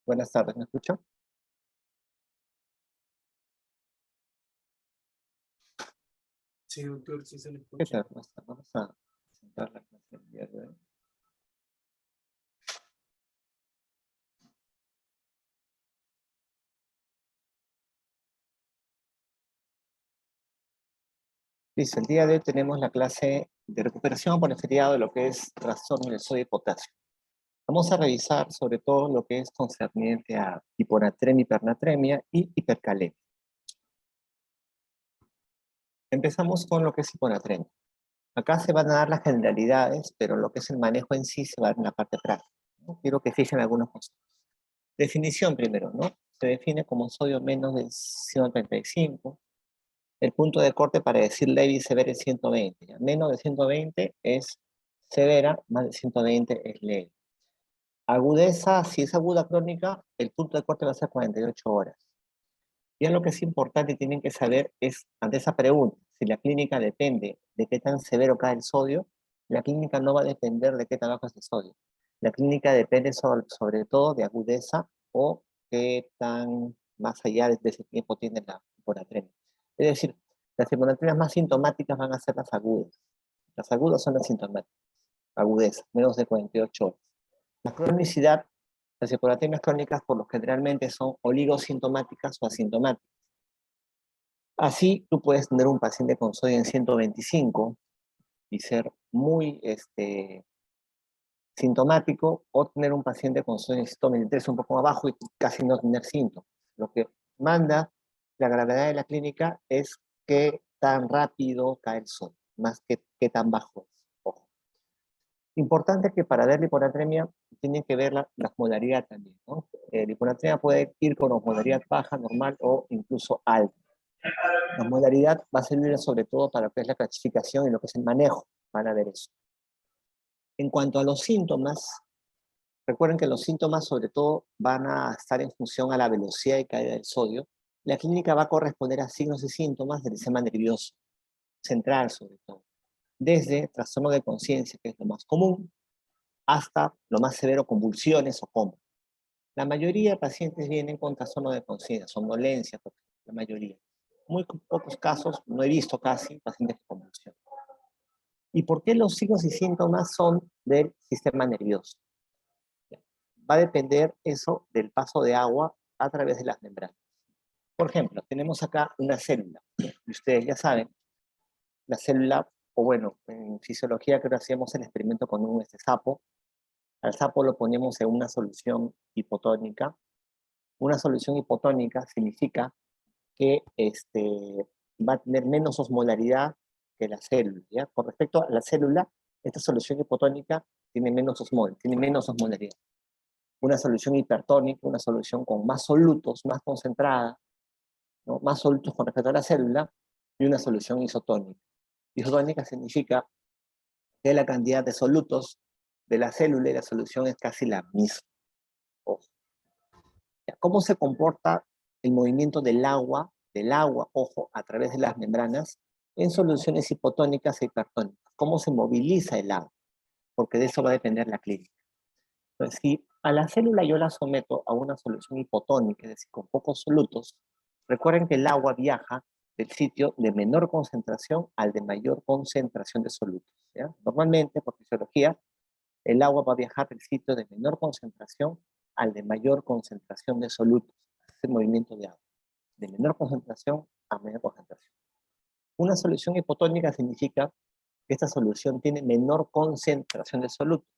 Buenas tardes, ¿me escucha? Sí, doctor, sí se le ¿Qué escucha. tal? ¿Cómo está? Vamos a presentar la clase del día de hoy. Listo, el día de hoy tenemos la clase de recuperación por el feriado de lo que es trastorno del sodio y potasio. Vamos a revisar sobre todo lo que es concerniente a hiponatremia, hipernatremia y hipercalemia. Empezamos con lo que es hiponatremia. Acá se van a dar las generalidades, pero lo que es el manejo en sí se va a dar en la parte práctica, ¿no? Quiero que fijen algunos conceptos. Definición primero, ¿no? Se define como sodio menos de 135. El punto de corte para decir leve y severa es 120. ¿Ya? Menos de 120 es severa, más de 120 es leve. Agudeza, si es aguda crónica, el punto de corte va a ser 48 horas. Ya lo que es importante y tienen que saber es, ante esa pregunta, si la clínica depende de qué tan severo cae el sodio, la clínica no va a depender de qué tan bajo es el sodio. La clínica depende sobre todo de agudeza o qué tan más allá de ese tiempo tiene la hiponatremia. Es decir, las hiponatremias más sintomáticas van a ser las agudas. Las agudas son las sintomáticas. Agudeza, menos de 48 horas. La cronicidad, las hiponatremias crónicas por lo generalmente son oligosintomáticas o asintomáticas. Así, tú puedes tener un paciente con sodio en 125 y ser muy sintomático, o tener un paciente con sodio en 123 un poco más bajo y casi no tener síntomas. Lo que manda la gravedad de la clínica es qué tan rápido cae el sodio, más que qué tan bajo es. Ojo. Importante que para ver la hiponatremia tienen que ver la osmolaridad también, ¿no? La hiponatremia puede ir con osmolaridad baja, normal o incluso alta. La modalidad va a servir sobre todo para lo que es la clasificación y lo que es el manejo. Van a ver eso. En cuanto a los síntomas, recuerden que los síntomas sobre todo van a estar en función a la velocidad de caída del sodio. La clínica va a corresponder a signos y síntomas del sistema nervioso central sobre todo. Desde trastorno de conciencia, que es lo más común, hasta lo más severo, convulsiones o coma. La mayoría de pacientes vienen con trastorno de conciencia, somnolencia, la mayoría. Muy pocos casos, no he visto casi pacientes con convulsión. ¿Y por qué los signos y síntomas son del sistema nervioso? Va a depender eso del paso de agua a través de las membranas. Por ejemplo, tenemos acá una célula. Y ustedes ya saben, la célula, o bueno, en fisiología creo que hacíamos el experimento con un sapo. Al sapo lo ponemos en una solución hipotónica. Una solución hipotónica significa que va a tener menos osmolaridad que la célula. ¿Ya? Con respecto a la célula, esta solución hipotónica tiene menos osmolaridad. Una solución hipertónica, una solución con más solutos, más concentrada, ¿no? Más solutos con respecto a la célula, y una solución isotónica. Isotónica significa que la cantidad de solutos de la célula y la solución es casi la misma. Ojo. ¿Cómo se comporta el movimiento del agua, ojo, a través de las membranas en soluciones hipotónicas e hipertónicas? ¿Cómo se moviliza el agua? Porque de eso va a depender la clínica. Entonces, si a la célula yo la someto a una solución hipotónica, es decir, con pocos solutos, recuerden que el agua viaja del sitio de menor concentración al de mayor concentración de solutos. ¿Ya? Normalmente, por fisiología, el agua va a viajar del sitio de menor concentración al de mayor concentración de solutos. Es el movimiento de agua, de menor concentración a mayor concentración. Una solución hipotónica significa que esta solución tiene menor concentración de solutos.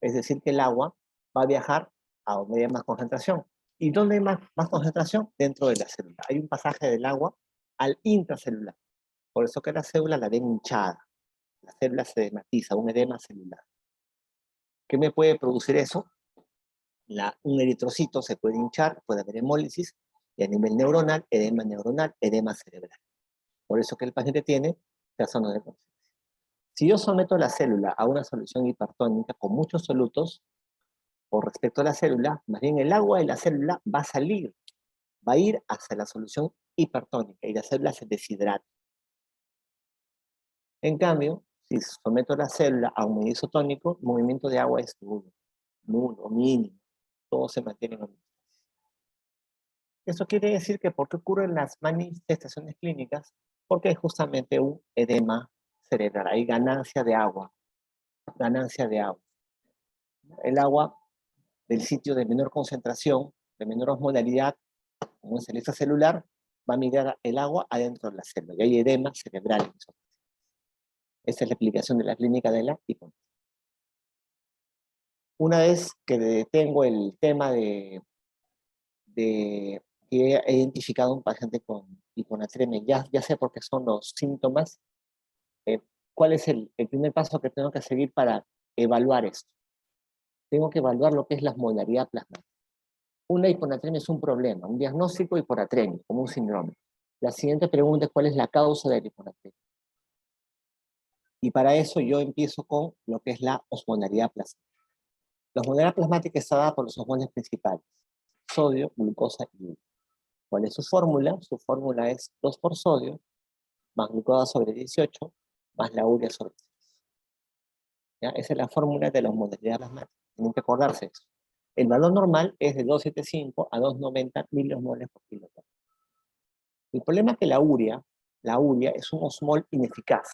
Es decir, que el agua va a viajar a donde hay más concentración. ¿Y dónde hay más concentración? Dentro de la célula. Hay un pasaje del agua al intracelular. Por eso que la célula la ven hinchada. La célula se edematiza, un edema celular. ¿Qué me puede producir eso? Un eritrocito se puede hinchar, puede haber hemólisis, y a nivel neuronal, edema cerebral. Por eso que el paciente tiene trastorno de conciencia. Si yo someto la célula a una solución hipertónica con muchos solutos, por respecto a la célula, más bien el agua de la célula va a salir, va a ir hacia la solución hipertónica y la célula se deshidrata. En cambio, si someto la célula a un medio isotónico, el movimiento de agua es nulo, mínimo, todo se mantiene en homeostasis. Eso quiere decir que ¿por qué ocurren las manifestaciones clínicas? Porque es justamente un edema cerebral, hay ganancia de agua, ganancia de agua. El agua del sitio de menor concentración, de menor osmolaridad, como es el extracelular, va a migrar el agua adentro de la célula, y hay edema cerebral en eso. Esa es la explicación de la clínica de la hiponatremia. Una vez que tengo el tema de que he identificado a un paciente con hiponatremia, ya sé por qué son los síntomas, eh, ¿cuál es el primer paso que tengo que seguir para evaluar esto? Tengo que evaluar lo que es la osmolaridad plasmática. Una hiponatremia es un problema, un diagnóstico hiponatremia, como un síndrome. La siguiente pregunta es cuál es la causa de la hiponatremia. Y para eso yo empiezo con lo que es la osmolaridad plasmática. La osmolaridad plasmática está dada por los hormonas principales, sodio, glucosa y urea. ¿Cuál es su fórmula? Su fórmula es 2 por sodio, más glucosa sobre 18, más la urea sobre 6. ¿Ya? Esa es la fórmula de la osmolaridad plasmática. Tienen que acordarse eso. El valor normal es de 275 a 290 miliosmoles por kilogramo. El problema es que la urea es un osmol ineficaz.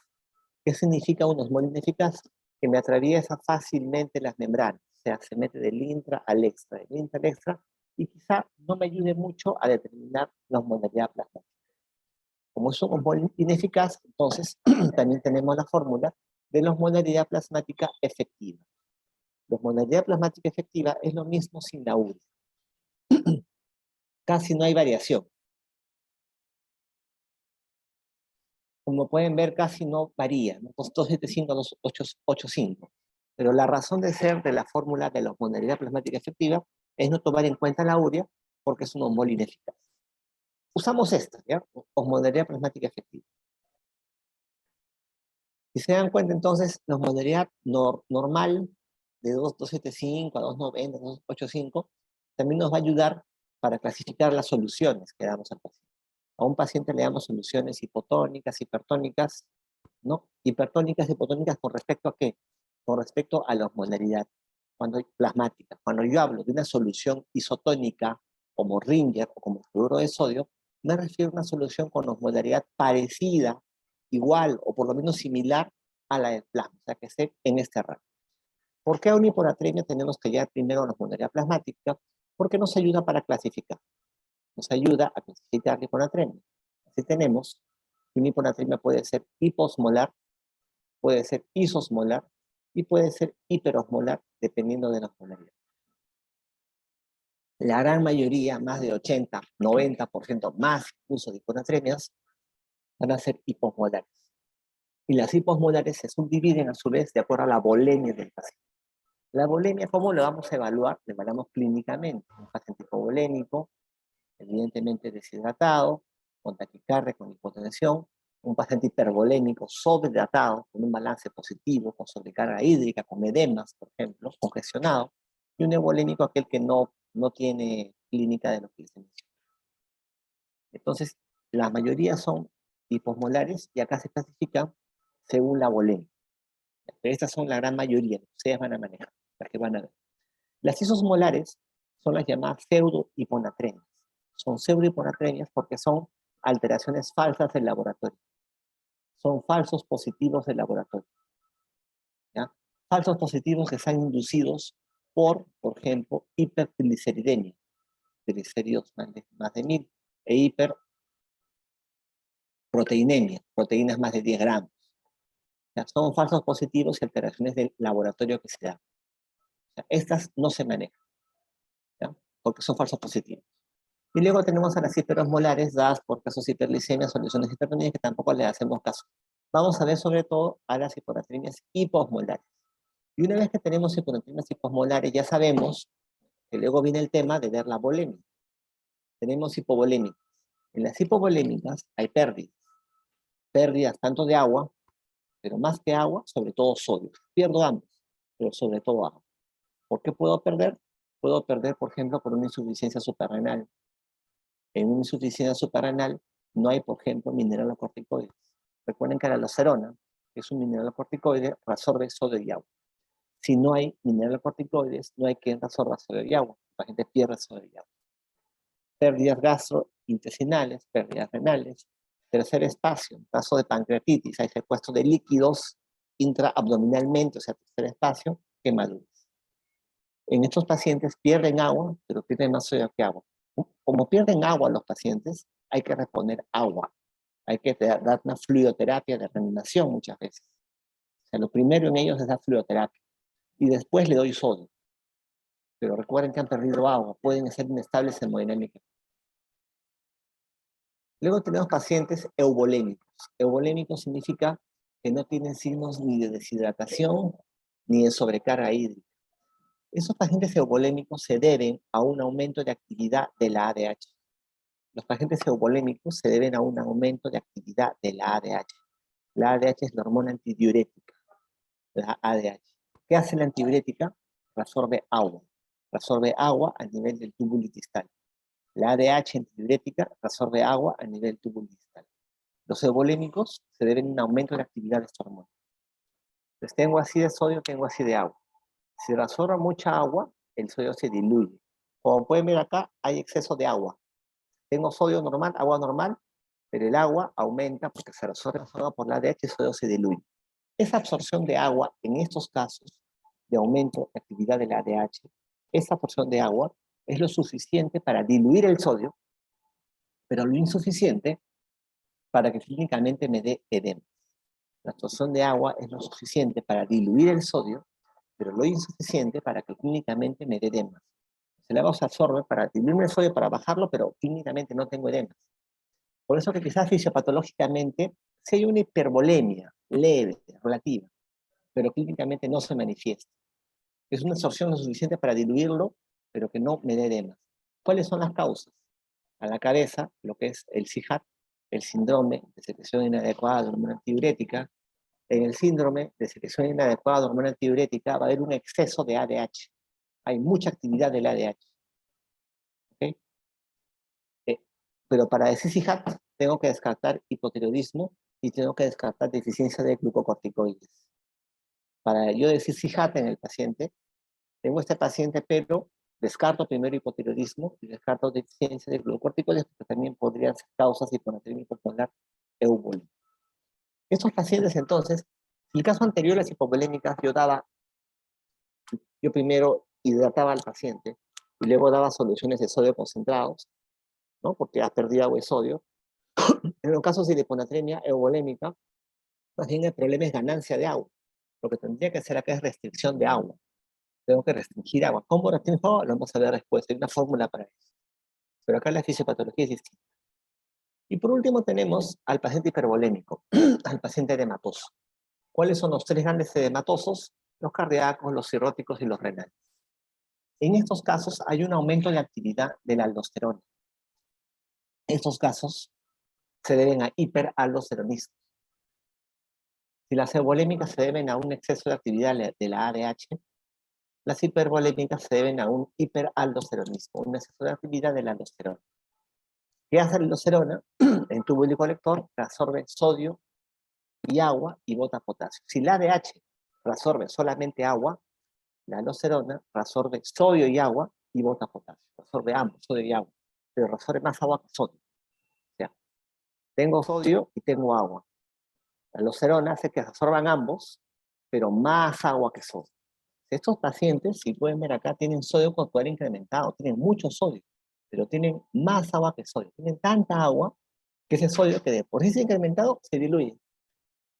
¿Qué significa un osmol ineficaz? Que me atraviesa fácilmente las membranas, o sea, se mete del intra al extra, del intra al extra, y quizá no me ayude mucho a determinar la osmolaridad plasmática. Como es un osmol ineficaz, entonces también tenemos la fórmula de la osmolaridad plasmática efectiva. La osmolaridad plasmática efectiva es lo mismo sin la urea. Casi no hay variación. Como pueden ver, casi no varía, ¿no? 275 a 285. Pero la razón de ser de la fórmula de la osmolaridad plasmática efectiva es no tomar en cuenta la urea porque es un osmol ineficaz. Usamos esta, ¿ya? Osmolaridad plasmática efectiva. Si se dan cuenta, entonces, la osmolaridad normal de 275 a 290, 285 también nos va a ayudar para clasificar las soluciones que damos al paciente. A un paciente le damos soluciones hipotónicas, hipertónicas, ¿no? Hipertónicas, hipotónicas con respecto a qué? Con respecto a la osmolaridad plasmática. Cuando yo hablo de una solución isotónica, como Ringer o como cloruro de sodio, me refiero a una solución con osmolaridad parecida, igual o por lo menos similar a la del plasma, o sea que esté en este rango. ¿Por qué a una hiponatremia tenemos que hallar primero la osmolaridad plasmática? Porque nos ayuda para clasificar. Nos ayuda a clasificar la hiponatremia. Así tenemos que una hiponatremia puede ser hiposmolar, puede ser isosmolar y puede ser hiperosmolar, dependiendo de la osmolaridad. La gran mayoría, más de 80, 90% más incluso de hiponatremias, van a ser hiposmolares. Y las hiposmolares se subdividen a su vez de acuerdo a la volemia del paciente. La volemia, ¿cómo lo vamos a evaluar? La evaluamos clínicamente. Un paciente hipovolémico, evidentemente deshidratado, con taquicardia, con hipotensión, un paciente hipervolémico, sobrehidratado, con un balance positivo, con sobrecarga hídrica, con edemas, por ejemplo, congestionado, y un euvolémico aquel que no tiene clínica de lo que les mencioné. Entonces, la mayoría son hiposmolares y acá se clasifican según la volemia. Pero estas son la gran mayoría, ustedes van a manejar, las que van a ver. Las isosmolares son las llamadas pseudohiponatremias. Son pseudohiponatremias porque son alteraciones falsas del laboratorio. Son falsos positivos del laboratorio. ¿Ya? Falsos positivos que están inducidos por ejemplo, hipertrigliceridemia, triglicéridos más de 1000, e hiperproteinemia, proteínas más de 10 gramos. ¿Ya? Son falsos positivos y alteraciones del laboratorio que se dan. O sea, estas no se manejan, ¿ya? Porque son falsos positivos. Y luego tenemos a las hiperosmolares dadas por casos de hiperglicemia, soluciones hipertonias que tampoco le hacemos caso. Vamos a ver sobre todo a las hiponatremias hiposmolares. Y una vez que tenemos hiponatremias hiposmolares, ya sabemos que luego viene el tema de ver la volemia. Tenemos hipovolémicas. En las hipovolémicas hay pérdidas. Pérdidas tanto de agua, pero más que agua, sobre todo sodio. Pierdo ambos, pero sobre todo agua. ¿Por qué puedo perder? Puedo perder, por ejemplo, por una insuficiencia suprarrenal. En una insuficiencia suprarrenal no hay, por ejemplo, mineralocorticoides. Recuerden que la aldosterona, que es un mineralocorticoide, reabsorbe sodio y agua. Si no hay mineralocorticoides, no hay quien reabsorba sodio y agua. La gente pierde sodio y agua. pérdidas gastrointestinales, pérdidas renales. Tercer espacio, en caso de pancreatitis, hay secuestro de líquidos intraabdominalmente, o sea, tercer espacio, quemaduras. En estos pacientes pierden agua, pero pierden más sodio que agua. Como pierden agua los pacientes, hay que reponer agua. Hay que dar una fluidoterapia de reanimación muchas veces. O sea, lo primero en ellos es dar fluidoterapia. Y después le doy sodio. Pero recuerden que han perdido agua, pueden ser inestables hemodinámicamente. Luego tenemos pacientes eubolémicos. Eubolémicos significa que no tienen signos ni de deshidratación ni de sobrecarga hídrica. Esos pacientes eubolémicos se deben a un aumento de actividad de la ADH. Los pacientes eubolémicos se deben a un aumento de actividad de la ADH. La ADH es la hormona antidiurética, la ADH. ¿Qué hace la antidiurética? Reabsorbe agua a nivel del túbulo distal. La ADH antidiurética reabsorbe agua a nivel túbulo distal. Los eubolémicos se deben a un aumento de la actividad de esta hormona. Entonces tengo así de sodio, tengo así de agua. Si reabsorbe mucha agua, el sodio se diluye. Como pueden ver acá, hay exceso de agua. Tengo sodio normal, agua normal, pero el agua aumenta porque se reabsorbe por la ADH y el sodio se diluye. Esa absorción de agua, en estos casos de aumento de actividad de la ADH, esa absorción de agua es lo suficiente para diluir el sodio, pero lo insuficiente para que clínicamente me dé edema. La absorción de agua es lo suficiente para diluir el sodio, pero lo insuficiente para que clínicamente me dé edemas. El agua se absorbe para diluir el sodio, para bajarlo, pero clínicamente no tengo edemas. Por eso que quizás fisiopatológicamente sí hay una hipervolemia leve, relativa, pero clínicamente no se manifiesta. Es una absorción lo suficiente para diluirlo, pero que no me dé edemas. ¿Cuáles son las causas? A la cabeza, lo que es el SIHAT, el síndrome de secreción inadecuada de hormona antidiurética. En el síndrome de secreción inadecuada de hormona antidiurética va a haber un exceso de ADH. Hay mucha actividad del ADH. ¿Okay? Pero para decir SIHAT tengo que descartar hipotiroidismo y tengo que descartar deficiencia de glucocorticoides. Para yo decir SIHAT en el paciente, tengo este paciente, pero descarto primero hipotiroidismo y descarto deficiencia de glucocorticoides, porque también podrían ser causas hiponatremia hipopolar eubólica. Estos pacientes, entonces, en el caso anterior, las hipovolémicas, yo primero hidrataba al paciente y luego daba soluciones de sodio concentrados, ¿no? Porque ha perdido agua y sodio. En los casos de hiponatremia eubolémica, más bien el problema es ganancia de agua. Lo que tendría que hacer acá es restricción de agua. Tengo que restringir agua. ¿Cómo restringo agua? Lo vamos a ver después. Hay una fórmula para eso. Pero acá la fisiopatología es distinta. Y por último tenemos al paciente hipervolémico, al paciente edematoso. ¿Cuáles son los tres grandes edematosos? Los cardíacos, los cirróticos y los renales. En estos casos hay un aumento de la actividad de la aldosterona. Estos casos se deben a hiperaldosteronismo. Si las eubolémicas se deben a un exceso de actividad de la ADH, las hipervolémicas se deben a un hiperaldosteronismo, un exceso de actividad de la aldosterona. ¿Qué hace la aldosterona? En túbulo colector absorbe sodio y agua y bota potasio. Si la ADH reabsorbe solamente agua, la aldosterona reabsorbe sodio y agua y bota potasio. Reabsorbe ambos, sodio y agua, pero reabsorbe más agua que sodio. O sea, tengo sodio y tengo agua. La aldosterona hace que absorban ambos, pero más agua que sodio. Estos pacientes, si pueden ver acá, tienen sodio con poder incrementado, tienen mucho sodio, pero tienen más agua que sodio. Tienen tanta agua que ese sodio que de por sí se ha incrementado se diluye.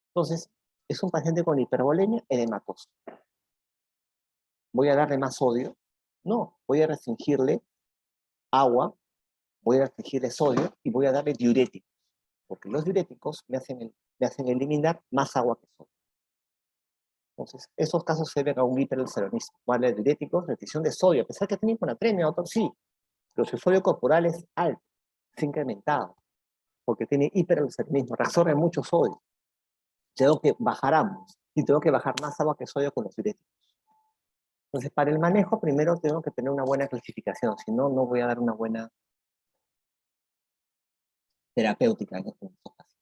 Entonces, es un paciente con hipervolemia edematoso. ¿Voy a darle más sodio? No, voy a restringirle agua, voy a restringirle sodio y voy a darle diuréticos, porque los diuréticos me hacen eliminar más agua que sodio. Entonces, esos casos se ven a un hiperaldosteronismo. Vale, diuréticos, restricción de sodio, a pesar que tiene hiponatremia, otro sí, pero su sodio corporal es alto, es incrementado, porque tiene hiperaldosteronismo, reabsorbe mucho sodio. Tengo que bajar ambos, y tengo que bajar más agua que sodio con los diuréticos. Entonces, para el manejo, primero tengo que tener una buena clasificación, si no, no voy a dar una buena terapéutica en estos pacientes.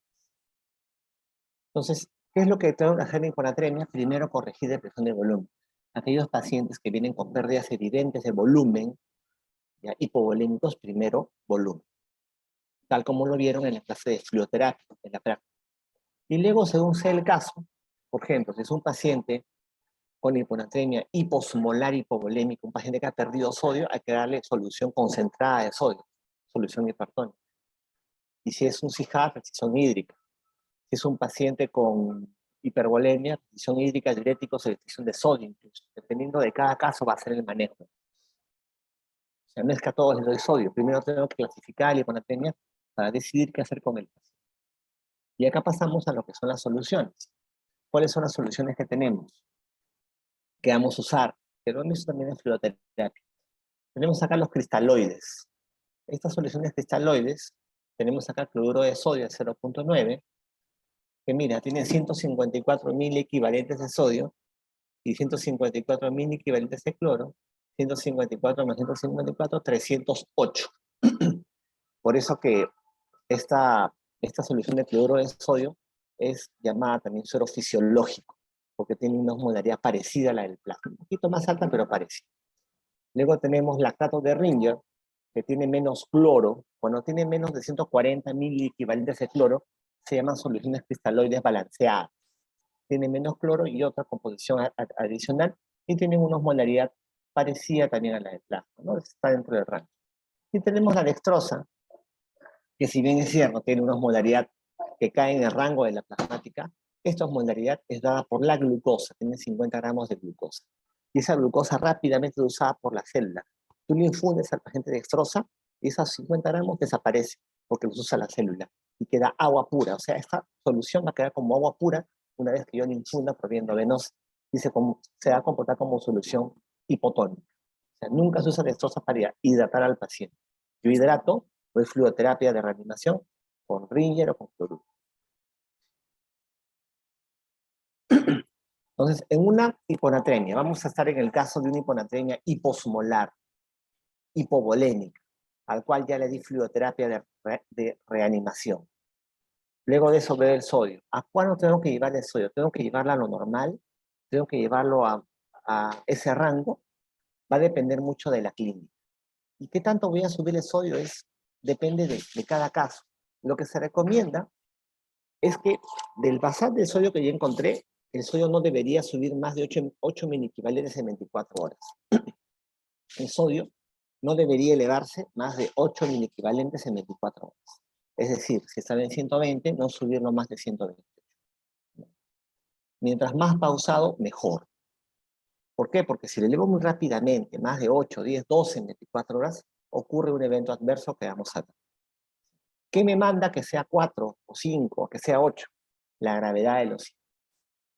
Entonces, ¿qué es lo que tengo que hacer en hiponatremia? Primero, corregir depresión de volumen. Aquellos pacientes que vienen con pérdidas evidentes de volumen, ¿ya? Hipovolémicos primero volumen, tal como lo vieron en la clase de fluoterapia, en la práctica. Y luego, según sea el caso, por ejemplo, si es un paciente con hiponatremia hiposmolar hipovolémica, un paciente que ha perdido sodio, hay que darle solución concentrada de sodio, solución hipertónica. Y si es un CIJAR, restricción hídrica. Si es un paciente con hipervolemia, restricción hídrica, diuréticos, restricción de sodio incluso. Dependiendo de cada caso va a ser el manejo. O sea, no es que a todos les doy sodio. Primero tengo que clasificar la hiponatremia para decidir qué hacer con el paciente. Y acá pasamos a lo que son las soluciones. ¿Cuáles son las soluciones que tenemos? Que vamos a usar. Pero eso también es fluoterapia. Tenemos acá los cristaloides. Estas soluciones cristaloides, tenemos acá cloruro de sodio de 0.9, que mira, tiene 154.000 equivalentes de sodio y 154.000 equivalentes de cloro, 154 más 154, 308. Por eso que esta solución de cloruro de sodio es llamada también suero fisiológico, porque tiene una osmolaridad parecida a la del plasma, un poquito más alta, pero parecida. Luego tenemos lactato de Ringer, que tiene menos cloro. Cuando tiene menos de 140.000 equivalentes de cloro, se llaman soluciones cristaloides balanceadas. Tiene menos cloro y otra composición adicional, y tienen una osmolaridad parecida también a la del plasma, ¿no? Está dentro del rango. Y tenemos la dextrosa, que si bien es cierto, tiene una osmolaridad que cae en el rango de la plasmática, esta osmolaridad es dada por la glucosa, tiene 50 gramos de glucosa. Y esa glucosa rápidamente es usada por la célula. Tú le infundes al paciente dextrosa y esos 50 gramos desaparecen porque los usa la célula y queda agua pura. O sea, esta solución va a quedar como agua pura una vez que yo le infunda por vía endovenosa y se va a comportar como solución hipotónica. O sea, nunca se usa dextrosa para hidratar al paciente. Yo hidrato, o es fluoterapia de reanimación con Ringer o con cloruro. Entonces, en una hiponatremia, vamos a estar en el caso de una hiponatremia hiposmolar, hipovolémica, al cual ya le di fluoterapia de reanimación. Luego de eso veo el sodio. ¿A cuándo tengo que llevar el sodio? ¿Tengo que llevarlo a lo normal? ¿Tengo que llevarlo a ese rango? Va a depender mucho de la clínica. ¿Y qué tanto voy a subir el sodio? Depende de cada caso. Lo que se recomienda es que del basal del sodio que yo encontré, el sodio no debería subir más de 8 miliequivalentes en 24 horas. El sodio no debería elevarse más de 8 miliequivalentes en 24 horas. Es decir, si está en 120, no subirlo más de 120. Mientras más pausado, mejor. ¿Por qué? Porque si lo elevo muy rápidamente, más de 8, 10, 12 en 24 horas, ocurre un evento adverso que vamos a ver. ¿Qué me manda que sea 4 o 5 o que sea 8? La gravedad de los síntomas.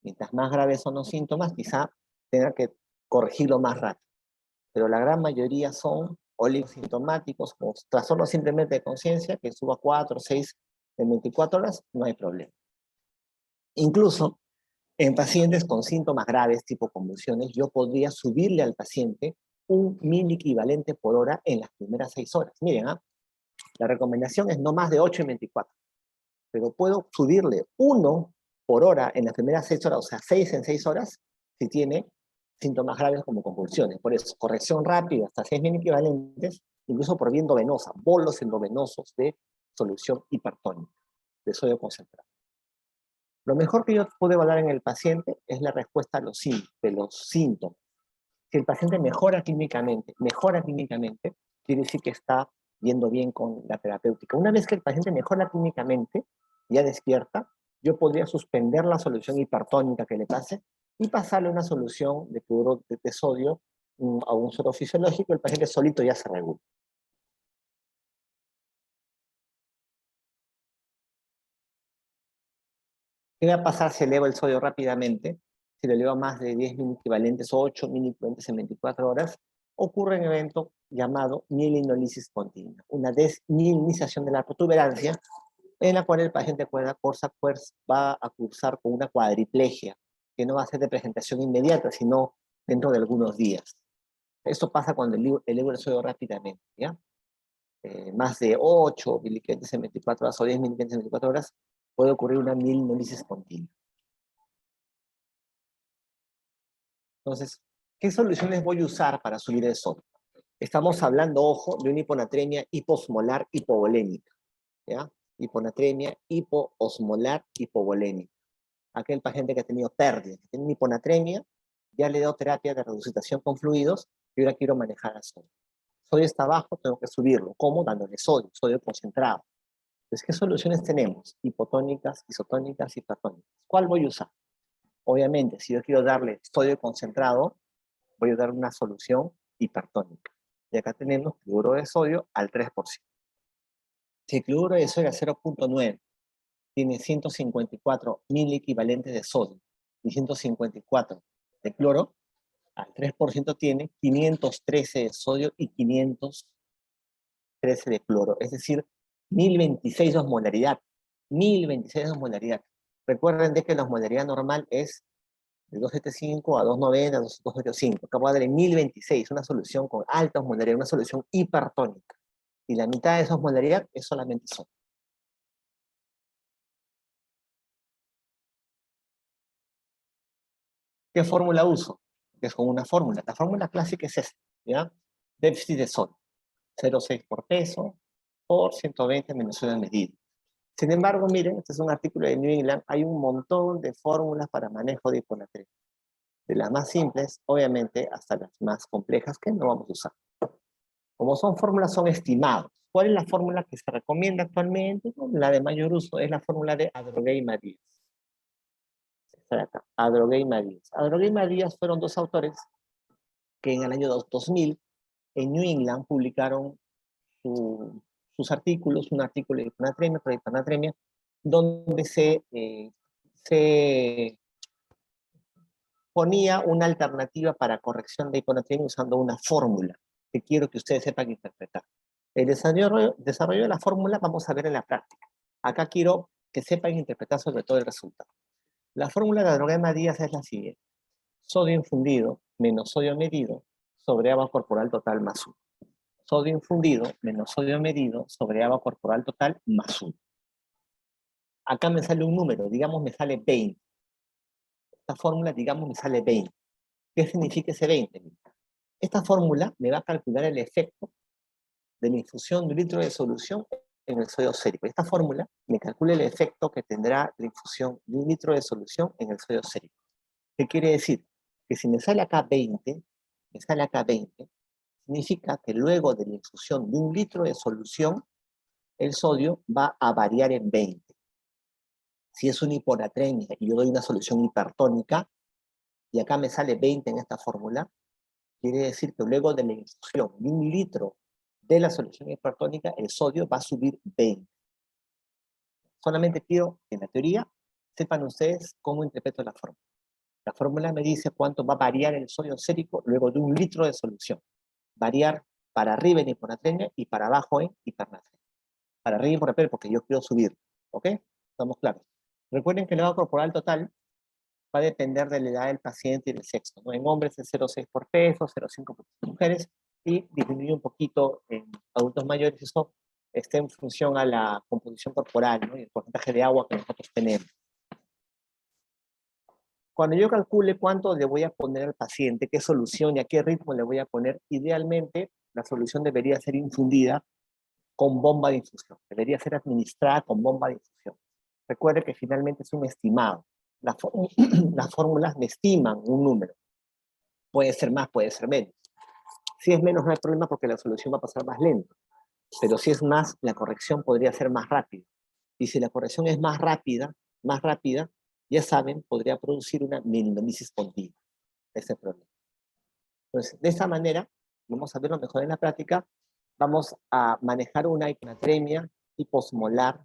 Mientras más graves son los síntomas, quizá tenga que corregirlo más rápido. Pero la gran mayoría son oligosintomáticos o trastornos simplemente de conciencia, que suba 4 o 6 en 24 horas, no hay problema. Incluso en pacientes con síntomas graves, tipo convulsiones, yo podría subirle al paciente 1 miliequivalente por hora en las primeras 6 horas. Miren, la recomendación es no más de 8 en 24. Pero puedo subirle 1 por hora en las primeras 6 horas, o sea, 6 en 6 horas, si tiene síntomas graves como convulsiones. Por eso, corrección rápida hasta 6 miliequivalentes, incluso por vía endovenosa, bolos endovenosos de solución hipertónica, de sodio concentrado. Lo mejor que yo puedo evaluar en el paciente es la respuesta de los síntomas. Si el paciente mejora clínicamente, quiere decir que está yendo bien con la terapéutica. Una vez que el paciente mejora clínicamente, ya despierta, yo podría suspender la solución hipertónica que le pase y pasarle una solución de cloruro de sodio a un suero fisiológico, el paciente solito ya se regula. ¿Qué va a pasar si elevo el sodio rápidamente? Si lo elevo a más de 10 miliequivalentes o 8 miliequivalentes en 24 horas, ocurre un evento llamado mielinolisis continua, una desmielinización de la protuberancia, en la cual el paciente va a cursar con una cuadriplegia, que no va a ser de presentación inmediata, sino dentro de algunos días. Esto pasa cuando elevo el sodio rápidamente, ¿ya? Más de 8 miliequivalentes en 24 horas o 10 miliequivalentes en 24 horas, puede ocurrir una mielinolisis continua. Entonces, ¿qué soluciones voy a usar para subir el sodio? Estamos hablando, ojo, de una hiponatremia hiposmolar hipovolémica, ¿ya? Hiponatremia hipoosmolar hipovolémica. Aquel paciente que ha tenido pérdida, que tiene una hiponatremia, ya le he dado terapia de resucitación con fluidos y ahora quiero manejar a sodio. Sodio está bajo, tengo que subirlo. ¿Cómo? Dándole sodio, sodio concentrado. Entonces, ¿qué soluciones tenemos? Hipotónicas, isotónicas, hipertónicas. ¿Cuál voy a usar? Obviamente, si yo quiero darle sodio concentrado, voy a dar una solución hipertónica. Y acá tenemos cloruro de sodio al 3%. Si el cloruro de sodio a 0.9 tiene 154 mil equivalentes de sodio y 154 de cloro, al 3% tiene 513 de sodio y 513 de cloro, es decir, 1026 de osmolaridad. 1026 de osmolaridad. Recuerden de que la osmolaridad normal es de 275 a 290, 285. Acá voy a darle 1026, una solución con alta osmolaridad, una solución hipertónica. Y la mitad de esa osmolaridad es solamente sodio. ¿Qué fórmula uso? Es con una fórmula. La fórmula clásica es esta, ¿ya? Déficit de sodio. 0,6 por peso por 120 menos sodio medido. Sin embargo, miren, este es un artículo de New England, hay un montón de fórmulas para manejo de hiponatremia. De las más simples, obviamente, hasta las más complejas que no vamos a usar. Como son fórmulas, son estimados. ¿Cuál es la fórmula que se recomienda actualmente? Bueno, la de mayor uso es la fórmula de Adrogué y Marías. Está de acá, Adrogué y Marías. Adrogué y Marías fueron dos autores que en el año 2000 en New England publicaron sus artículos, un artículo de hipanatremia, pro hipanatremia, donde se ponía una alternativa para corrección de hiponatremia usando una fórmula que quiero que ustedes sepan interpretar. El desarrollo de la fórmula vamos a ver en la práctica. Acá quiero que sepan interpretar sobre todo el resultado. La fórmula de Adrogué Díaz es la siguiente. Sodio infundido menos sodio medido sobre agua corporal total más 1. Sodio infundido menos sodio medido sobre agua corporal total más 1. Acá me sale un número, digamos me sale 20. Esta fórmula, digamos, me sale 20. ¿Qué significa ese 20? Esta fórmula me va a calcular el efecto de la infusión de 1 litro de solución en el sodio sérico. Esta fórmula me calcula el efecto que tendrá la infusión de 1 litro de solución en el sodio sérico. ¿Qué quiere decir? Que si me sale acá 20, significa que luego de la infusión de 1 litro de solución, el sodio va a variar en 20. Si es una hiponatremia y yo doy una solución hipertónica, y acá me sale 20 en esta fórmula, quiere decir que luego de la infusión de 1 litro de la solución hipertónica, el sodio va a subir 20. Solamente quiero que en la teoría sepan ustedes cómo interpreto la fórmula. La fórmula me dice cuánto va a variar el sodio sérico luego de 1 litro de solución. Variar para arriba en hiponatremia y para abajo en hipernatremia. Para arriba y por arriba porque yo quiero subir. ¿Ok? Estamos claros. Recuerden que el agua corporal total va a depender de la edad del paciente y del sexo, ¿no? En hombres es 0,6 por peso, 0,5 por mujeres, y disminuye un poquito en adultos mayores. Eso está en función a la composición corporal, ¿no? Y el porcentaje de agua que nosotros tenemos. Cuando yo calcule cuánto le voy a poner al paciente, qué solución y a qué ritmo le voy a poner, idealmente la solución debería ser infundida con bomba de infusión. Debería ser administrada con bomba de infusión. Recuerde que finalmente es un estimado. Las fórmulas me estiman un número. Puede ser más, puede ser menos. Si es menos no hay problema porque la solución va a pasar más lento. Pero si es más, la corrección podría ser más rápida. Y si la corrección es más rápida, ya saben, podría producir una melanosis continua. Ese problema. Entonces, de esta manera, vamos a verlo mejor en la práctica, vamos a manejar una hiponatremia hiposmolar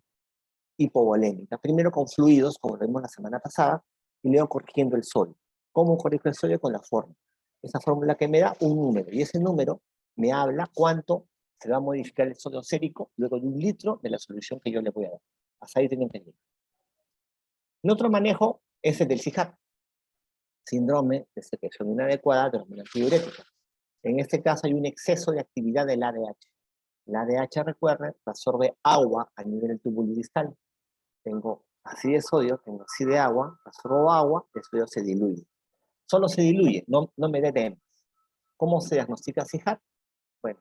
hipovolémica. Primero con fluidos, como lo vimos la semana pasada, y luego corrigiendo el sodio. ¿Cómo corrijo el sodio? Con la fórmula. Esa fórmula que me da un número, y ese número me habla cuánto se va a modificar el sodio sérico luego de 1 litro de la solución que yo le voy a dar. Hasta ahí tengo entendido. El otro manejo es el del CIJAP, síndrome de secreción inadecuada de hormona antidiurética. En este caso hay un exceso de actividad del ADH. El ADH, recuerden, absorbe agua a nivel del túbulo distal. Tengo así de sodio, tengo así de agua, absorbo agua, el sodio se diluye. Solo se diluye, no me dé más. ¿Cómo se diagnostica CIJAP? Bueno,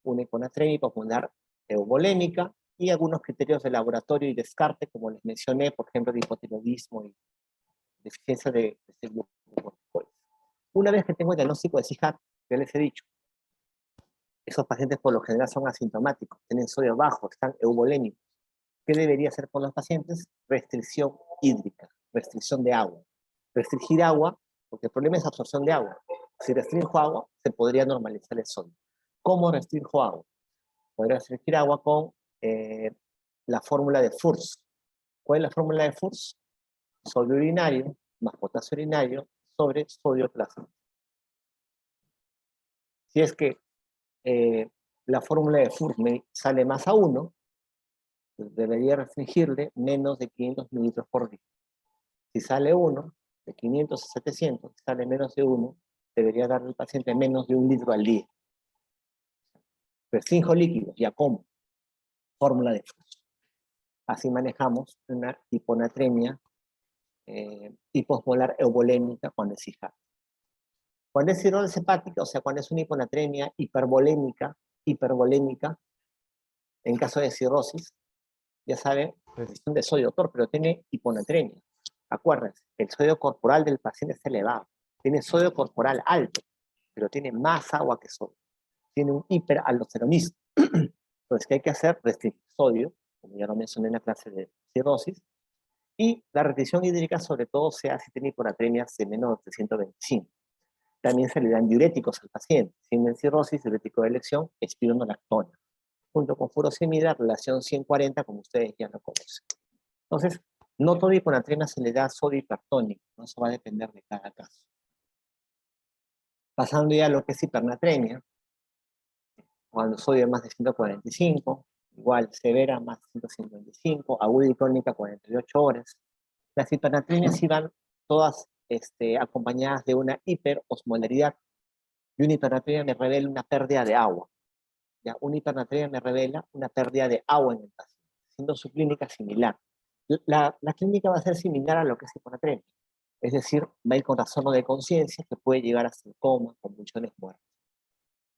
una hiponatremia hipopular euvolémica y algunos criterios de laboratorio y descarte, como les mencioné, por ejemplo, de hipotiroidismo y deficiencia de glucocorticoides. Una vez que tengo el diagnóstico de CIGAP, ya les he dicho, esos pacientes por lo general son asintomáticos, tienen sodio bajo, están euvolémicos. ¿Qué debería hacer con los pacientes? Restricción hídrica, restricción de agua. Restringir agua, porque el problema es absorción de agua. Si restringo agua, se podría normalizar el sodio. ¿Cómo restringo agua? Podría restringir agua con la fórmula de Furst. ¿Cuál es la fórmula de Furst? Sodio urinario más potasio urinario sobre sodio plasma. Si es que la fórmula de Furst me sale más a 1, pues debería restringirle menos de 500 mililitros por día. Si sale 1, de 500 a 700, si sale menos de 1, debería darle al paciente menos de 1 litro al día. Restringo líquidos, ¿ya cómo? Fórmula de Furst. Así manejamos una hiponatremia hiposmolar euvolémica cuando es CIGAP. Cuando es cirrosis hepática, o sea, cuando es una hiponatremia hipervolémica, en caso de cirrosis, ya saben, restricción de sodio, doctor, pero tiene hiponatremia. Acuérdense, el sodio corporal del paciente está elevado. Tiene sodio corporal alto, pero tiene más agua que sodio. Tiene un hiperaldosteronismo. Entonces, ¿qué hay que hacer? Restringir sodio, como ya lo mencioné en la clase de cirrosis, y la restricción hídrica, sobre todo, se hace si tiene hiponatremia de menos de 125. También se le dan diuréticos al paciente. Si en cirrosis, diurético de elección, espironolactona. Junto con furosemida, relación 140, como ustedes ya lo conocen. Entonces, no toda hiponatremia se le da sodio hipertónico, ¿no? Eso va a depender de cada caso. Pasando ya a lo que es hipernatremia, cuando sodio es más de 145, igual severa más de 155, aguda y crónica 48 horas. Las hipernatremias sí van todas acompañadas de una hiperosmolaridad, y una hipernatremia me revela una pérdida de agua. ¿Ya? Una hipernatremia me revela una pérdida de agua en el paciente, siendo su clínica similar. La clínica va a ser similar a lo que es hiponatremia, es decir, va a ir con trastorno de conciencia que puede llegar hasta el coma, convulsiones, muertes,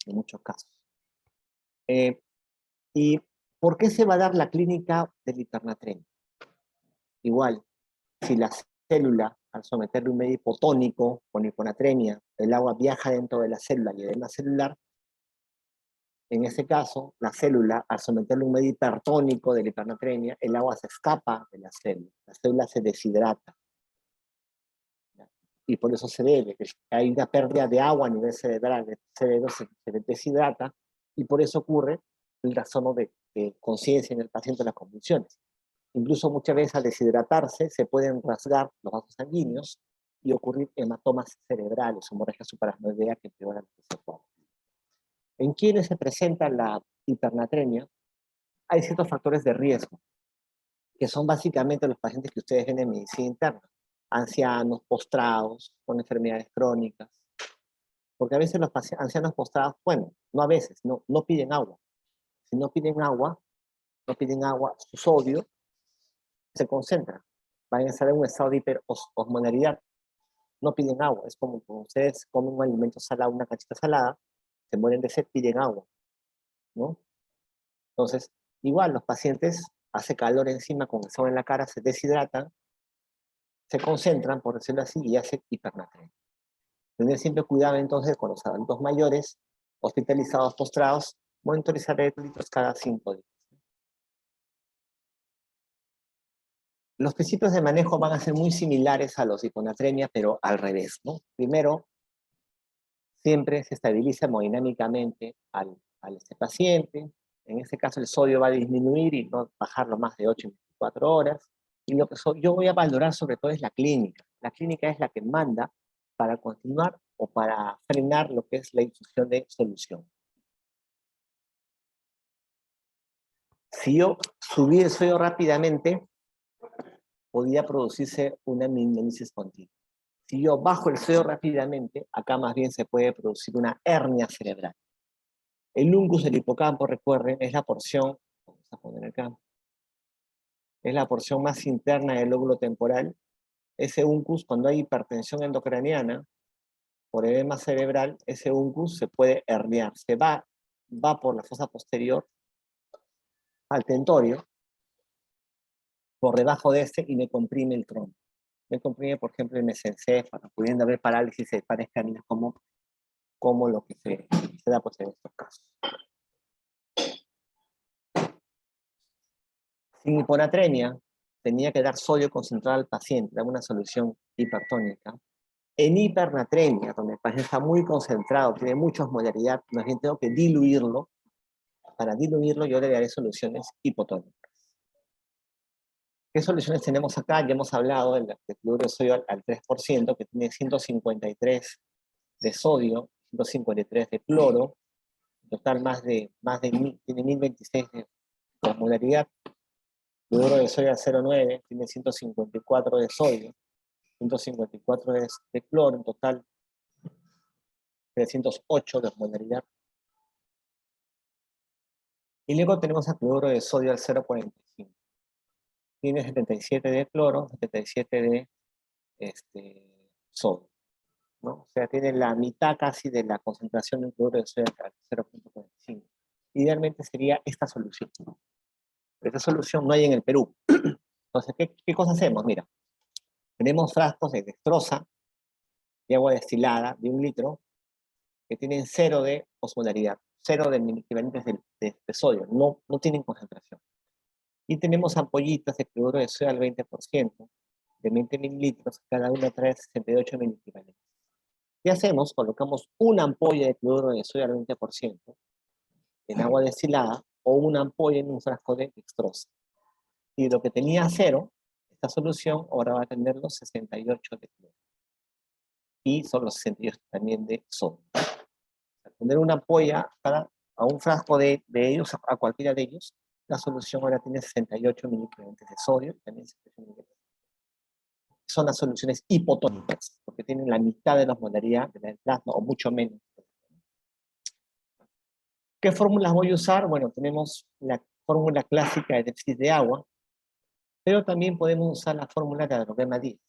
en muchos casos. ¿Y por qué se va a dar la clínica del hipernatremia? Igual, si la célula, al someterle un medio hipotónico con hiponatremia, el agua viaja dentro de la célula y edema celular, en ese caso, la célula, al someterle un medio hipertónico de la hipernatremia, el agua se escapa de la célula se deshidrata. Y por eso se debe, que hay una pérdida de agua a nivel cerebral, el cerebro se deshidrata, y por eso ocurre el trastorno de conciencia en el paciente de las convulsiones. Incluso muchas veces al deshidratarse se pueden rasgar los vasos sanguíneos y ocurrir hematomas cerebrales, hemorragia supraranoidea que empeoran el cuadro. En quienes se presenta la hipernatremia, hay ciertos factores de riesgo, que son básicamente los pacientes que ustedes ven en medicina interna, ancianos, postrados, con enfermedades crónicas, porque a veces los ancianos postrados, bueno, no a veces, no piden agua. Si no piden agua, su sodio se concentra, van a estar en un estado de hiperosmolaridad, no piden agua, es como cuando ustedes comen un alimento salado, una cachita salada, se mueren de sed, piden agua, ¿no? Entonces, igual los pacientes, hace calor encima, con el sol en la cara, se deshidratan, se concentran, por decirlo así, y hacen hipernatremia. Tener siempre cuidado entonces con los adultos mayores, hospitalizados, postrados, monitorizar electrolitos cada 5 días. Los principios de manejo van a ser muy similares a los de hiponatremia, pero al revés, ¿no? Primero, siempre se estabiliza hemodinámicamente al paciente. En este caso el sodio va a disminuir y no bajarlo más de 8 en 24 horas. Y lo que yo voy a valorar sobre todo es la clínica. La clínica es la que manda para continuar o para frenar lo que es la infusión de solución. Si yo subí el sodio rápidamente, podía producirse una minionisis continua. Si yo bajo el sodio rápidamente, acá más bien se puede producir una hernia cerebral. El uncus del hipocampo, recuerden, es la porción, vamos a poner acá, es la porción más interna del lóbulo temporal. Ese uncus, cuando hay hipertensión endocraniana, por edema cerebral, ese uncus se puede herniar, se va va por la fosa posterior al tentorio, por debajo de este, y me comprime el trombo. Me comprime, por ejemplo, el mesencéfalo, pudiendo haber parálisis de pares cánidas como lo que se da pues, en estos casos. Sin hiponatremia, tenía que dar sodio concentrado al paciente, dar una solución hipertónica. En hipernatremia, donde el paciente está muy concentrado, tiene mucha osmolaridad, más bien tengo que diluirlo. Para diluirlo yo le daré soluciones hipotónicas. ¿Qué soluciones tenemos acá? Ya hemos hablado del cloruro de sodio al 3%, que tiene 153 de sodio, 153 de cloro, en total tiene 1026 de osmolaridad. Cloruro de sodio al 0,9 tiene 154 de sodio, 154 de cloro, en total 308 de osmolaridad. Y luego tenemos a cloruro de sodio al 0,45. Tiene 77 de cloro, 77 de sodio, ¿no? O sea, tiene la mitad casi de la concentración de cloruro de sodio al 0,45. Idealmente sería esta solución. Pero esta solución no hay en el Perú. Entonces, ¿qué cosa hacemos? Mira, tenemos frascos de dextrosa y agua destilada de 1 litro que tienen 0 de osmolaridad, 0 de equivalentes de sodio, no tienen concentración. Y tenemos ampollitas de cloruro de sodio al 20%, de 20 mililitros, cada una trae 68 miliequivalentes. ¿Qué hacemos? Colocamos una ampolla de cloruro de sodio al 20% en agua destilada o una ampolla en un frasco de dextrosa. Y lo que tenía 0, esta solución ahora va a tener los 68 de cloro. Y son los 68 también de sodio. Al poner una ampolla a un frasco de ellos, a cualquiera de ellos, la solución ahora tiene 68 miliequivalentes de sodio, también 68 miliequivalentes. Son las soluciones hipotónicas, porque tienen la mitad de la osmolaridad del plasma, o mucho menos. ¿Qué fórmulas voy a usar? Bueno, tenemos la fórmula clásica de déficit de agua, pero también podemos usar la fórmula de Adrogema-Díaz.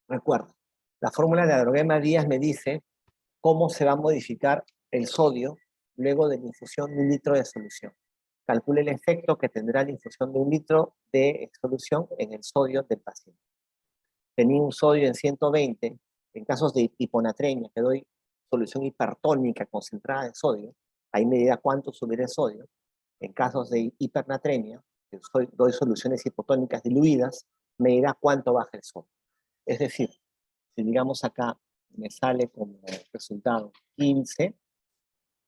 Recuerda, la fórmula de Adrogema-Díaz me dice cómo se va a modificar el sodio luego de la infusión de 1 litro de solución. Calcule el efecto que tendrá la infusión de 1 litro de solución en el sodio del paciente. Tenía un sodio en 120, en casos de hiponatremia, que doy solución hipertónica concentrada de sodio, ahí me dirá cuánto subirá el sodio. En casos de hipernatremia, que doy soluciones hipotónicas diluidas, me dirá cuánto baja el sodio. Es decir, si digamos acá me sale como resultado 15,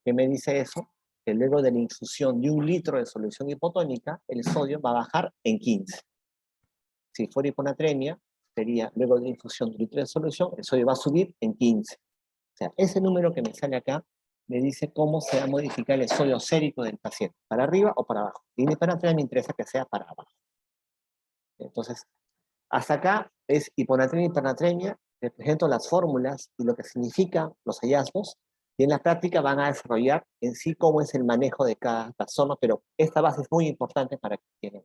¿qué me dice eso? Que luego de la infusión de 1 litro de solución hipotónica, el sodio va a bajar en 15. Si fuera hiponatremia, sería luego de la infusión de 1 litro de solución, el sodio va a subir en 15. O sea, ese número que me sale acá me dice cómo se va a modificar el sodio sérico del paciente, para arriba o para abajo. Y en hiponatremia me interesa que sea para abajo. Entonces, hasta acá es hiponatremia y hipernatremia. Les presento las fórmulas y lo que significan los hallazgos, y en la práctica van a desarrollar en sí cómo es el manejo de cada taxono, pero esta base es muy importante para que entiendan.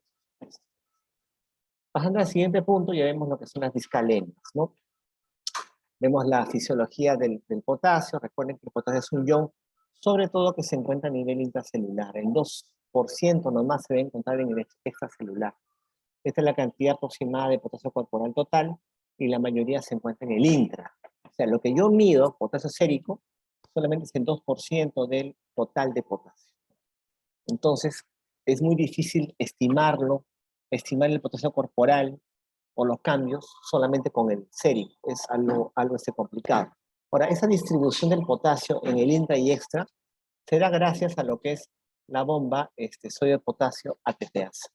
Pasando al siguiente punto, ya vemos lo que son las discalemias, ¿no? Vemos la fisiología del potasio. Recuerden que el potasio es un ion, sobre todo que se encuentra a nivel intracelular. El 2% nomás se debe encontrar en el extracelular. Esta es la cantidad aproximada de potasio corporal total, y la mayoría se encuentra en el intra. O sea, lo que yo mido, potasio sérico, solamente es el 2% del total de potasio. Entonces, es muy difícil estimar el potasio corporal o los cambios solamente con el sérico. Es algo complicado. Ahora, esa distribución del potasio en el intra y extra se da gracias a lo que es la bomba sodio-potasio ATPase.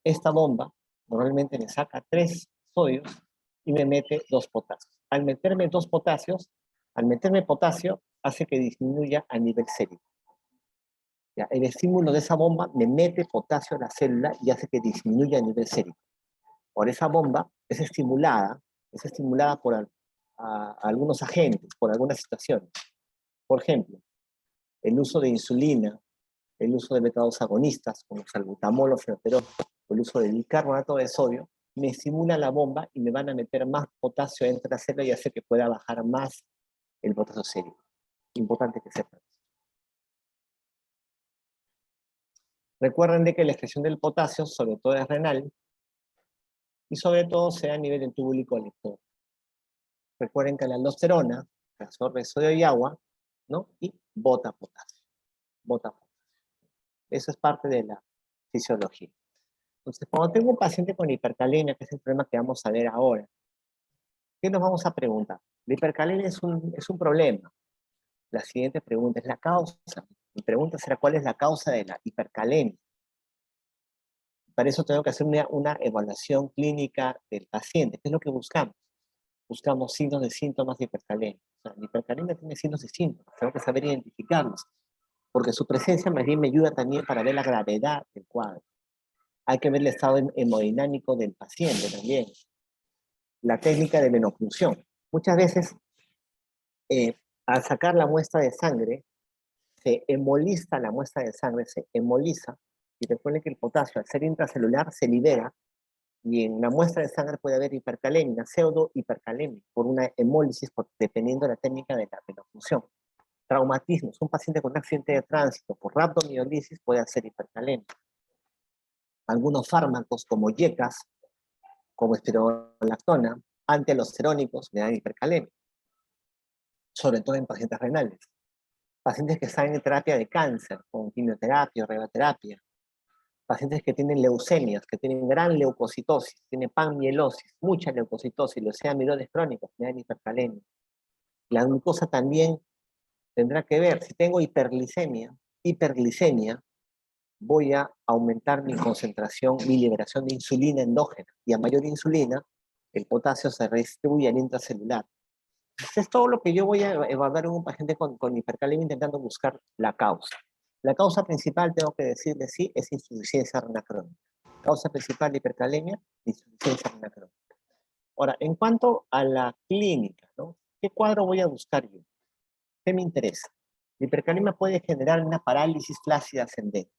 Esta bomba normalmente me saca 3 sodios y me mete 2 potasios. Al meterme 2 potasios, al meterme potasio, hace que disminuya a nivel sérico. Ya, el estímulo de esa bomba me mete potasio a la célula y hace que disminuya a nivel sérico. Por esa bomba es estimulada por algunos agentes, por algunas situaciones. Por ejemplo, el uso de insulina, el uso de beta-2 agonistas, como salbutamol o fenoterol, o el uso de bicarbonato de sodio, me estimula la bomba y me van a meter más potasio dentro de la célula y hace que pueda bajar más el potasio sérico. Importante que sepan. Recuerden de que la excreción del potasio, sobre todo es renal, y sobre todo se da a nivel del túbulo colector. Recuerden que la aldosterona absorbe sodio y agua, ¿no? Y bota potasio. Bota potasio. Eso es parte de la fisiología. Entonces, cuando tengo un paciente con hipercalemia, que es el problema que vamos a ver ahora, ¿qué nos vamos a preguntar? La hipercalemia es un problema. La siguiente pregunta es la causa. Mi pregunta será, ¿cuál es la causa de la hipercalemia? Para eso tengo que hacer una evaluación clínica del paciente. ¿Qué es lo que buscamos? Buscamos signos de síntomas de hipercalemia. O sea, la hipercalemia tiene signos de síntomas. Tengo que saber identificarlos, porque su presencia más bien me ayuda también para ver la gravedad del cuadro. Hay que ver el estado hemodinámico del paciente también. La técnica de venopunción. Muchas veces, al sacar la muestra de sangre, se hemoliza la muestra de sangre, se hemoliza, y recuerden que el potasio, al ser intracelular, se libera, y en la muestra de sangre puede haber hipercalemia, pseudo-hipercalemia, por una hemólisis, dependiendo de la técnica de la venopunción. Traumatismos. Un paciente con un accidente de tránsito por rhabdomiolisis puede hacer hipercalemia. Algunos fármacos, como yecas, como espironolactona, antialdosterónicos, me dan hipercalemia, sobre todo en pacientes renales. Pacientes que están en terapia de cáncer, con quimioterapia o radioterapia. Pacientes que tienen leucemias, que tienen gran leucocitosis, tienen panmielosis, mucha leucocitosis, leucemia amiloides crónicas, me dan hipercalemia. La glucosa también tendrá que ver. Si tengo hiperglicemia, voy a aumentar mi concentración, mi liberación de insulina endógena. Y a mayor insulina, el potasio se redistribuye al intracelular. Eso es todo lo que yo voy a evaluar en un paciente con hipercalemia, intentando buscar la causa. La causa principal, tengo que decirle sí, es insuficiencia renal crónica. Causa principal de hipercalemia, insuficiencia renal crónica. Ahora, en cuanto a la clínica, ¿no? ¿Qué cuadro voy a buscar yo? ¿Qué me interesa? La hipercalemia puede generar una parálisis flácida ascendente.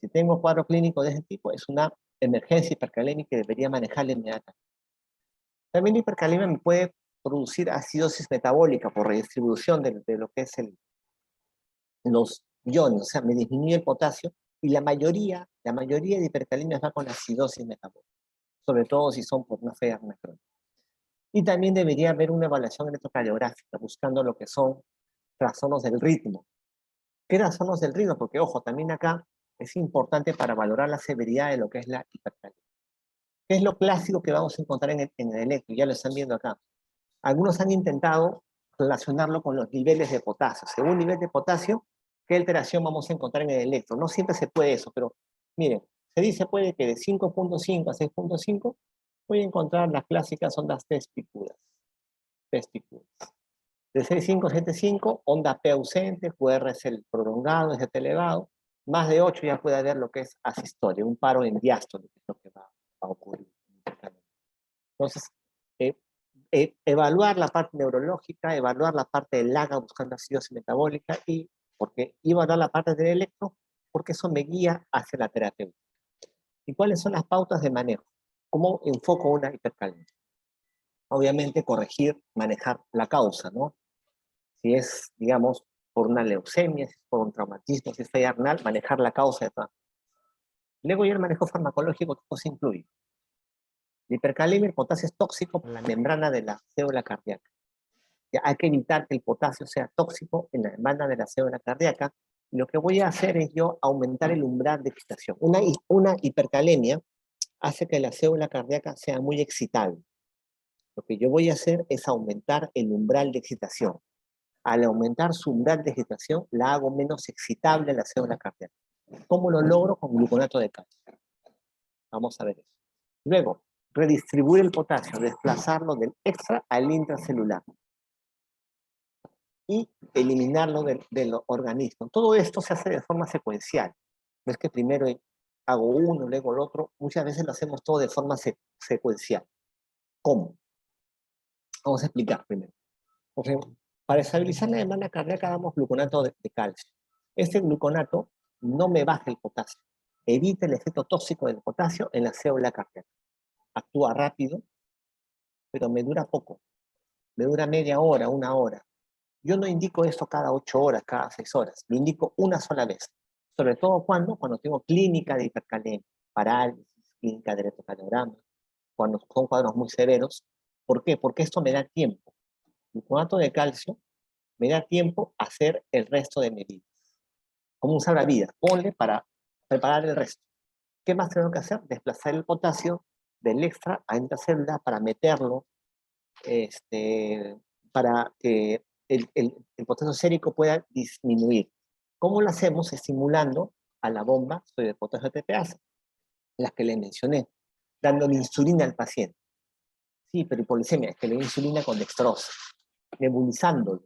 Si tengo cuadro clínico de ese tipo, es una emergencia hipercalémica que debería manejarla inmediatamente. También la hipercalemia me puede producir acidosis metabólica por redistribución de lo que es los iones, o sea, me disminuye el potasio, y la mayoría de hipercalemias va con acidosis metabólica, sobre todo si son por una fea crónica. Y también debería haber una evaluación electrocardiográfica, buscando lo que son trastornos del ritmo. ¿Qué trastornos del ritmo? Porque, ojo, también acá es importante para valorar la severidad de lo que es la hipercalemia. ¿Qué es lo clásico que vamos a encontrar en el electro? Ya lo están viendo acá. Algunos han intentado relacionarlo con los niveles de potasio. Según nivel de potasio, ¿qué alteración vamos a encontrar en el electro? No siempre se puede eso, pero miren, se dice puede que de 5.5 a 6.5 voy a encontrar las clásicas ondas T picudas. De 6.5 a 7.5, onda P ausente, QR es el prolongado, es el elevado. Más de 8 ya puede haber lo que es asistolia, un paro en diástole, que es lo que va a ocurrir. Entonces, evaluar la parte neurológica, evaluar la parte del LAGA buscando acidosis metabólica, y evaluar la parte del electro, porque eso me guía hacia la terapia. ¿Y cuáles son las pautas de manejo? ¿Cómo enfoco una hipercalemia? Obviamente corregir, manejar la causa, ¿no? Si es, digamos, por una leucemia, si es por un traumatismo, si es falla renal, manejar la causa de todo. Luego ya el manejo farmacológico, ¿qué cosa incluye? La hipercalemia, el potasio es tóxico por la membrana de la célula cardíaca. Ya hay que evitar que el potasio sea tóxico en la membrana de la célula cardíaca. Lo que voy a hacer es yo aumentar el umbral de excitación. Una hipercalemia hace que la célula cardíaca sea muy excitable. Lo que yo voy a hacer es aumentar el umbral de excitación. Al aumentar su umbral de excitación, la hago menos excitable la célula cardíaca. ¿Cómo lo logro? Con gluconato de calcio. Vamos a ver eso. Luego, redistribuir el potasio, desplazarlo del extra al intracelular y eliminarlo del organismo. Todo esto se hace de forma secuencial. No es que primero hago uno, luego el otro. Muchas veces lo hacemos todo de forma secuencial. ¿Cómo? Vamos a explicar primero. Por ejemplo, para estabilizar la demanda cardíaca damos gluconato de calcio. Este gluconato no me baja el potasio. Evita el efecto tóxico del potasio en la célula cardíaca. Actúa rápido, pero me dura poco. Me dura media hora, una hora. Yo no indico esto cada 8 horas, cada 6 horas. Lo indico una sola vez. sobre todo cuando tengo clínica de hipercalemia, parálisis, clínica de electrocardiograma, cuando son cuadros muy severos. ¿Por qué? Porque esto me da tiempo. El gluconato de calcio me da tiempo a hacer el resto de medidas. Como un salvavidas, ponle para preparar el resto. ¿Qué más tengo que hacer? Desplazar el potasio del extra a intracélula para meterlo, para que el potasio sérico pueda disminuir. ¿Cómo lo hacemos? Estimulando a la bomba de potasio ATPase, las que le mencioné, dándole insulina al paciente. Sí, pero hipoglucemia, es que le doy insulina con dextrosa, nebulizándolo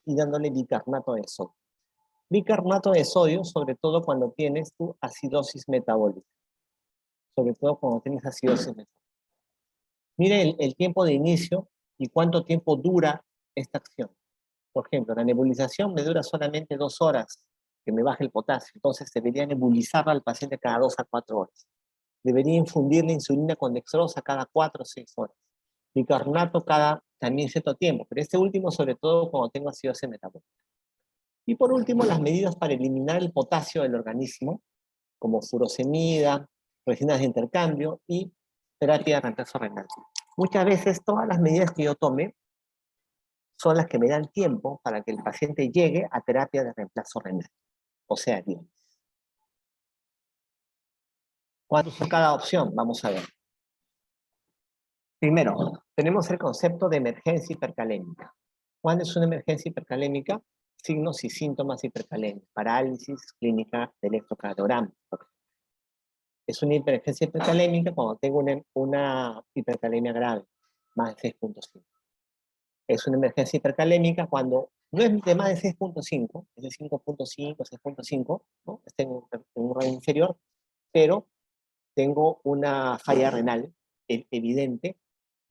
y dándole bicarbonato de sodio. Bicarbonato de sodio, sobre todo cuando tienes tu acidosis metabólica. Sobre todo cuando tienes acidosis metabólica. Mire el tiempo de inicio y cuánto tiempo dura esta acción. Por ejemplo, la nebulización me dura solamente 2 horas, que me baje el potasio. Entonces debería nebulizarla al paciente cada 2 a 4 horas. Debería infundirle insulina con dextrosa cada 4 o 6 horas. Bicarbonato cada también cierto tiempo, pero este último sobre todo cuando tengo acidosis metabólica. Y por último, las medidas para eliminar el potasio del organismo, como furosemida, resinas de intercambio y terapia de reemplazo renal. Muchas veces todas las medidas que yo tome son las que me dan tiempo para que el paciente llegue a terapia de reemplazo renal. O sea, bien. ¿Cuánto uso cada opción? Vamos a ver. Primero, tenemos el concepto de emergencia hipercalémica. ¿Cuándo es una emergencia hipercalémica? Signos y síntomas hipercalémicos. Parálisis clínica de electrocardiograma. Es una emergencia hipercalémica cuando tengo una hipercalemia grave, más de 6.5. Es una emergencia hipercalémica cuando no es de más de 6.5, es de 5.5, 6.5, ¿no? Está en un rango inferior, pero tengo una falla renal evidente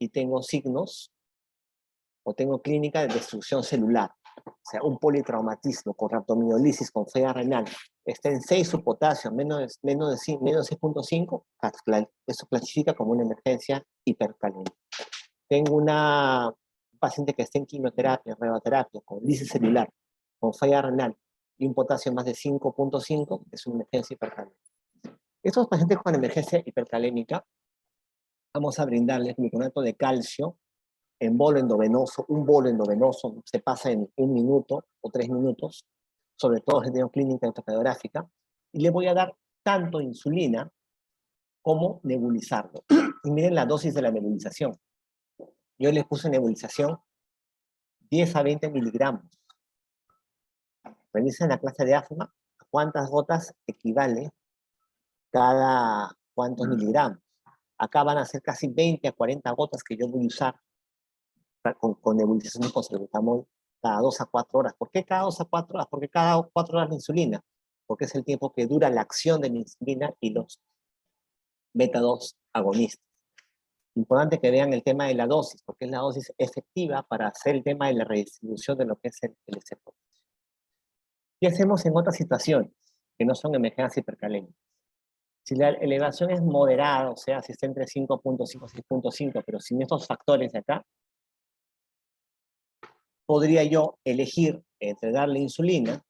y tengo signos o tengo clínica de destrucción celular, o sea, un politraumatismo con rhabdomiolisis, con falla renal, está en 6 su potasio, menos de 6.5, eso clasifica como una emergencia hipercalémica. Tengo un paciente que está en quimioterapia, radioterapia, con lisis celular, con falla renal y un potasio más de 5.5, es una emergencia hipercalémica. Estos pacientes con emergencia hipercalémica, vamos a brindarles gluconato de calcio en bolo endovenoso. Un bolo endovenoso se pasa en 1 minuto o 3 minutos, sobre todo si tengo clínica electrocardiográfica, y le voy a dar tanto insulina como nebulizarlo. Y miren la dosis de la nebulización. Yo les puse nebulización 10 a 20 miligramos. Revisen la clase de asma, a cuántas gotas equivale cada cuántos miligramos. Acá van a ser casi 20 a 40 gotas que yo voy a usar con nebulización con salbutamol cada 2 a 4 horas. ¿Por qué cada 2 a 4 horas? Porque cada 4 horas la insulina, porque es el tiempo que dura la acción de la insulina y los beta-2 agonistas. Importante que vean el tema de la dosis, porque es la dosis efectiva para hacer el tema de la redistribución de lo que es el SPO. ¿Qué hacemos en otras situaciones que no son emergencias hipercalémicas? Si la elevación es moderada, o sea, si está entre 5.5 y 6.5, pero sin estos factores de acá, podría yo elegir entre darle insulina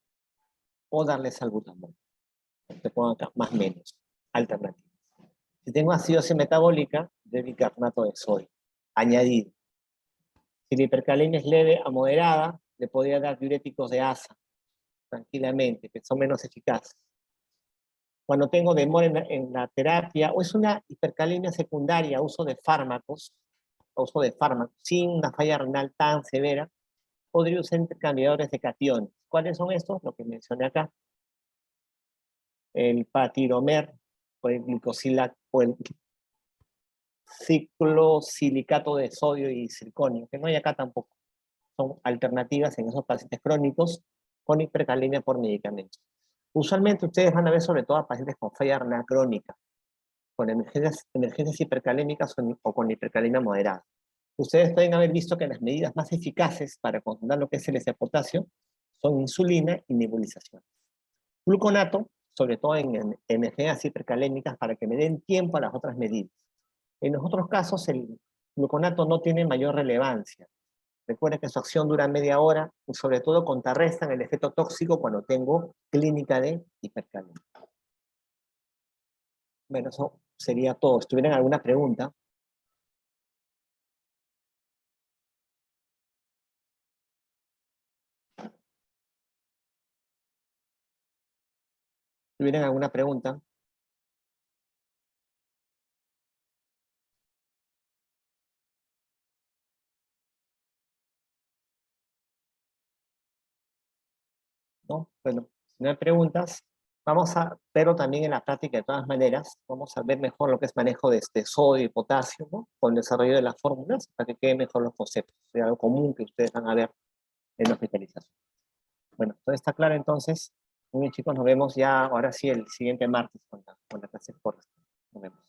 o darle salbutamol. Te pongo acá, más o menos, alternativas. Si tengo acidosis metabólica, de bicarbonato de sodio, añadido. Si la hipercalemia es leve a moderada, le podría dar diuréticos de asa, tranquilamente, que son menos eficaces. Cuando tengo demora en la terapia, o es una hipercalemia secundaria, uso de fármacos, sin una falla renal tan severa, podría usar intercambiadores de cationes. ¿Cuáles son estos? Lo que mencioné acá. El patiromer, o el glicosilato, o el ciclosilicato de sodio y circonio, que no hay acá tampoco. Son alternativas en esos pacientes crónicos con hipercalemia por medicamentos. Usualmente ustedes van a ver sobre todo a pacientes con falla renal crónica, con emergencias hipercalémicas o con hipercalemia moderada. Ustedes pueden haber visto que las medidas más eficaces para controlar lo que es el potasio son insulina y nebulización. Gluconato, sobre todo en emergencias hipercalémicas, para que me den tiempo a las otras medidas. En los otros casos, el gluconato no tiene mayor relevancia. Recuerden que su acción dura media hora y sobre todo contrarrestan el efecto tóxico cuando tengo clínica de hipercalemia. Bueno, eso sería todo. Si tuvieran alguna pregunta. ¿Tuvieran alguna pregunta? ¿No? Bueno, si no hay preguntas, pero también en la práctica de todas maneras, vamos a ver mejor lo que es manejo de sodio y potasio, ¿no? Con el desarrollo de las fórmulas, para que queden mejor los conceptos. Sea algo común que ustedes van a ver en la hospitalización. Bueno, todo está claro entonces. Muy bien, chicos, nos vemos ya, ahora sí, el siguiente martes con la clase correspondiente. Nos vemos.